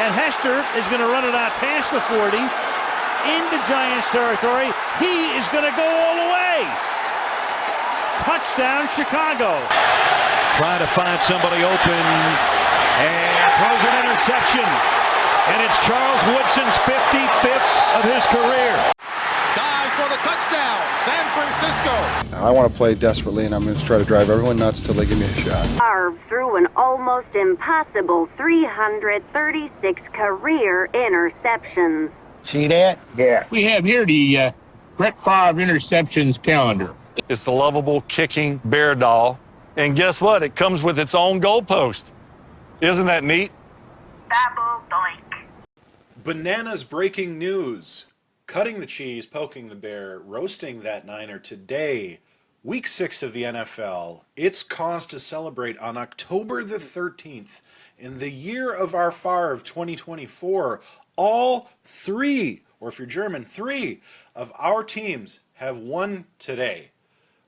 And Hester is going to run it out past the 40 into Giants territory. He is going to go all the way. Touchdown, Chicago. Trying to find somebody open and throws an interception. And it's Charles Woodson's 55th of his career. Dives for the touchdown, San Francisco. I want to play desperately, and I'm going to try to drive everyone nuts till they give me a shot. Favre threw an almost impossible 336 career interceptions. See that? Yeah. We have here the Brett Favre interceptions calendar. It's the lovable kicking bear doll. And guess what? It comes with its own goalpost. Isn't that neat? Double doink. Bananas breaking news. Cutting the cheese, poking the bear, roasting that Niner today. Week 6 of the NFL. It's cause to celebrate on October the 13th. In the year of our Favre 2024, all 3, or if you're German, 3 of our teams have won today.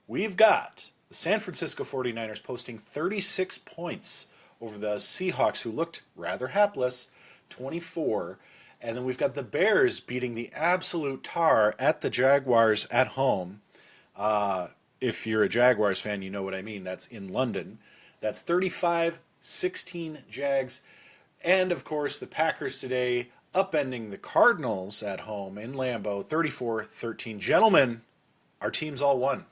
We've got the San Francisco 49ers posting 36 points over the Seahawks, who looked rather hapless, 24. And then we've got the Bears beating the absolute tar at the Jaguars at home. If you're a Jaguars fan, you know what I mean. That's in London. That's 35-16 Jags. And, of course, the Packers today upending the Cardinals at home in Lambeau, 34-13. Gentlemen, our teams all won.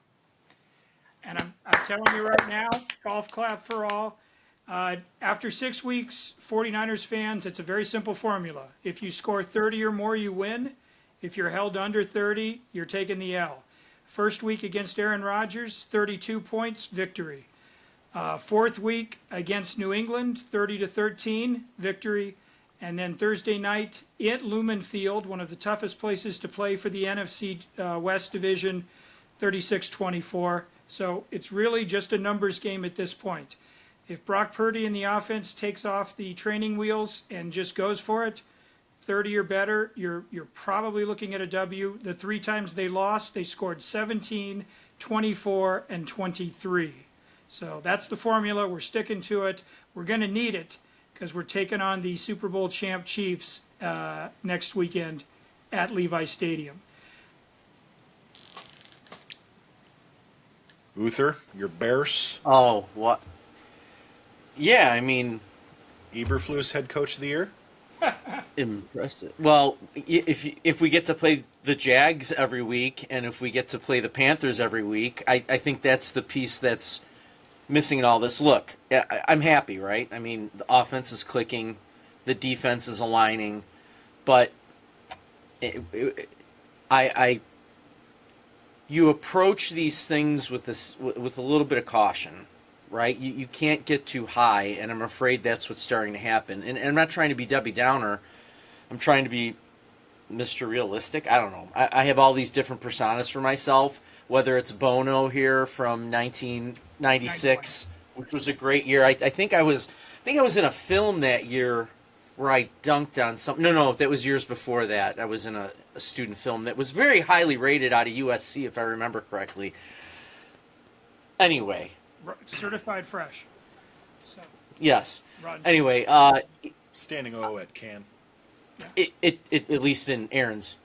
And I'm telling you right now, golf clap for all. After 6 weeks, 49ers fans, it's a very simple formula. If you score 30 or more, you win. If you're held under 30, you're taking the L. First week against Aaron Rodgers, 32 points, victory. Fourth week against New England, 30-13, victory. And then Thursday night at Lumen Field, one of the toughest places to play for the NFC West Division, 36-24. So it's really just a numbers game at this point. If Brock Purdy and the offense takes off the training wheels and just goes for it, 30 or better, you're probably looking at a W. The 3 times they lost, they scored 17, 24, and 23. So that's the formula. We're sticking to it. We're going to need it because we're taking on the Super Bowl champ Chiefs next weekend at Levi Stadium. Uther, your Bears. Oh, what? Yeah, I mean, Eberflus head coach of the year. Impressive. Well, if we get to play the Jags every week, and if we get to play the Panthers every week, I think that's the piece that's missing in all this. Look, I'm happy, right? I mean, the offense is clicking, the defense is aligning, but you approach these things with a little bit of caution, right? You can't get too high, and I'm afraid that's what's starting to happen. And I'm not trying to be Debbie Downer. I'm trying to be Mr. Realistic. I don't know. I have all these different personas for myself, whether it's Bono here from 1996, which was a great year. I think I was in a film that year where I dunked on something. No, that was years before that. I was in a student film that was very highly rated out of USC, if I remember correctly. Anyway. Certified fresh. So. Yes. Anyway. Standing O at Can. It at least in Aaron's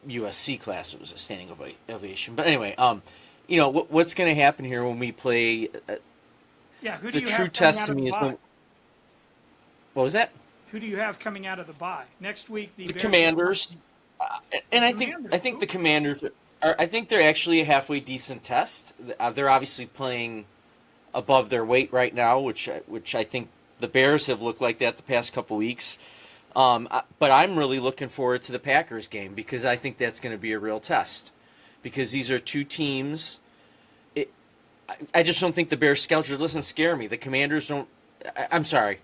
USC class, it was a standing ovation. But anyway, what's going to happen here when we play? Who do the you true have test to me is when. What was that? Who do you have coming out of the bye next week? The Commanders, and I think the Commanders are. I think they're actually a halfway decent test. They're obviously playing above their weight right now, which I think the Bears have looked like that the past couple weeks. But I'm really looking forward to the Packers game because I think that's going to be a real test. Because these are two teams. I just don't think the Bears' schedule doesn't scare me. The Commanders don't. I'm sorry.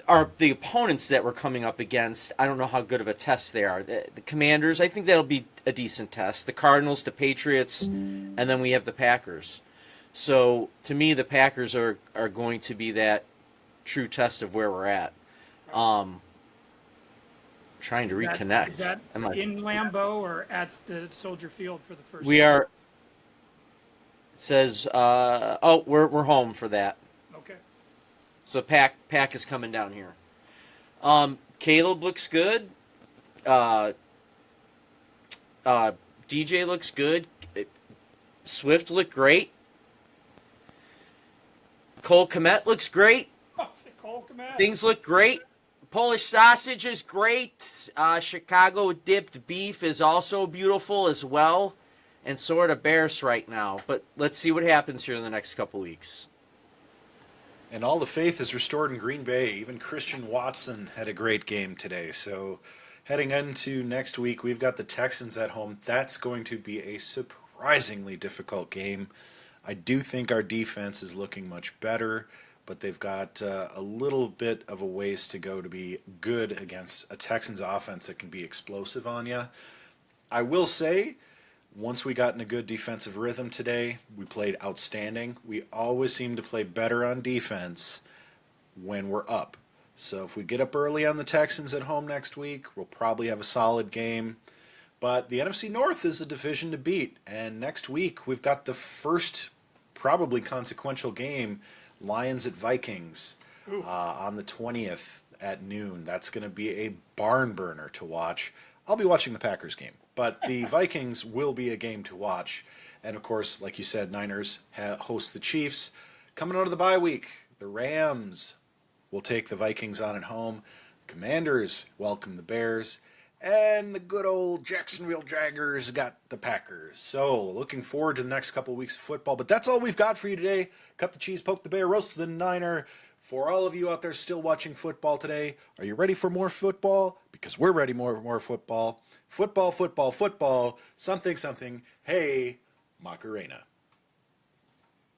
Are the opponents that we're coming up against, I don't know how good of a test they are. The Commanders, I think that'll be a decent test. The Cardinals, the Patriots, and then we have the Packers. So, to me, the Packers are going to be that true test of where we're at. Trying to reconnect. Is that in Lambeau or at the Soldier Field for the first We time? are. It says, we're home for that. Okay. So Pack is coming down here. Caleb looks good. DJ looks good. Swift looked great. Cole Kmet looks great. Cole Kmet. Things look great. Polish sausage is great. Chicago dipped beef is also beautiful as well. And so are the Bears right now. But let's see what happens here in the next couple weeks. And all the faith is restored in Green Bay. Even Christian Watson had a great game today. So heading into next week, we've got the Texans at home. That's going to be a surprisingly difficult game. I do think our defense is looking much better, but they've got a little bit of a ways to go to be good against a Texans offense that can be explosive on you. I will say, once we got in a good defensive rhythm today, we played outstanding. We always seem to play better on defense when we're up. So if we get up early on the Texans at home next week, we'll probably have a solid game. But the NFC North is a division to beat. And next week, we've got the first probably consequential game, Lions at Vikings, on the 20th at noon. That's going to be a barn burner to watch. I'll be watching the Packers game, but the Vikings will be a game to watch. And of course, like you said, Niners host the Chiefs. Coming out of the bye week, the Rams will take the Vikings on at home. Commanders welcome the Bears. And the good old Jacksonville Jaguars got the Packers. So looking forward to the next couple of weeks of football. But that's all we've got for you today. Cut the cheese, poke the bear, roast the Niner. For all of you out there still watching football today, are you ready for more football? Because we're ready for more football. Football, football, football, something, something. Hey, Macarena.